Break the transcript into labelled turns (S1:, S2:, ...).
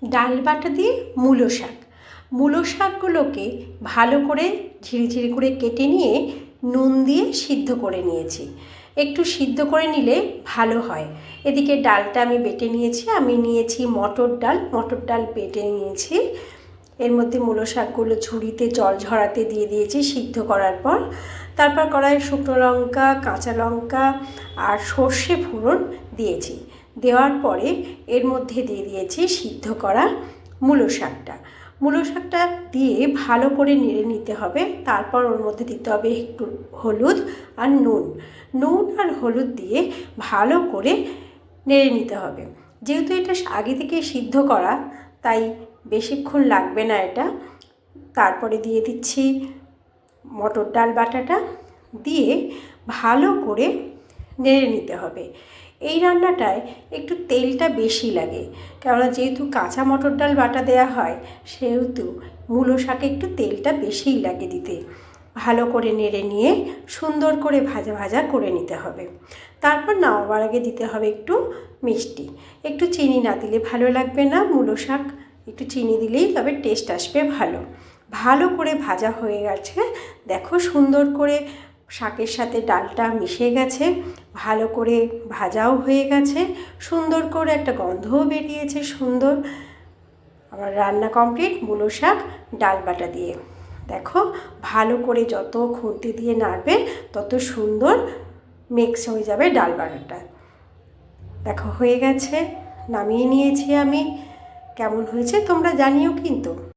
S1: ডাল বাটা দিয়ে মূলো শাক। মূলো শাকগুলোকে ভালো করে ঝিরিঝিরি করে কেটে নিয়ে নুন দিয়ে সিদ্ধ করে নিয়েছি। একটু সিদ্ধ করে নিলে ভালো হয়। এদিকে ডালটা আমি বেটে নিয়েছি। আমি নিয়েছি মটর ডাল বেটে নিয়েছি। এর মধ্যে মূলো শাকগুলো ঝুড়িতে জল ঝরাতে দিয়ে দিয়েছি সিদ্ধ করার পর। তারপর কড়াইয়ে শুকনো লঙ্কা, কাঁচা লঙ্কা আর সর্ষে ফোড়ন দিয়েছি। দেওয়ার পরে এর মধ্যে দিয়ে দিয়েছি সিদ্ধ করা মূলো শাকটা দিয়ে ভালো করে নেড়ে নিতে হবে। তারপর ওর মধ্যে দিতে হবে একটু হলুদ আর নুন আর হলুদ দিয়ে ভালো করে নেড়ে নিতে হবে। যেহেতু এটা আগে থেকে সিদ্ধ করা, তাই বেশিক্ষণ লাগবে না এটা। তারপরে দিয়ে দিচ্ছি মটর ডাল বাটাটা, দিয়ে ভালো করে নেড়ে নিতে হবে। এই রান্নাটায় একটু তেলটা বেশি লাগে, কেননা যেহেতু কাঁচা মটর ডাল বাটা দেওয়া হয়, সেহেতু মূলো শাকে একটু তেলটা বেশিই লাগে দিতে। ভালো করে নেড়ে নিয়ে সুন্দর করে ভাজা ভাজা করে নিতে হবে। তারপর নামাবার আগে দিতে হবে একটু মিষ্টি। একটু চিনি না দিলে ভালো লাগবে না। মূলো শাক একটু চিনি দিলেই তবে টেস্ট আসবে ভালো। ভালো করে ভাজা হয়ে গেছে, দেখো সুন্দর করে শাকের সাথে ডালটা মিশে গেছে, ভালো করে ভাজাও হয়ে গেছে, সুন্দর করে একটা গন্ধও বেরিয়েছে সুন্দর। আমার রান্না কমপ্লিট মূলো শাক ডাল বাটা দিয়ে। দেখো ভালো করে যত খুন্তি দিয়ে নাড়বে তত সুন্দর মিক্স হয়ে যাবে ডাল বাটাটা। দেখো হয়ে গেছে, নামিয়ে নিয়েছি আমি। কেমন হয়েছে তোমরা জানিও কিন্তু।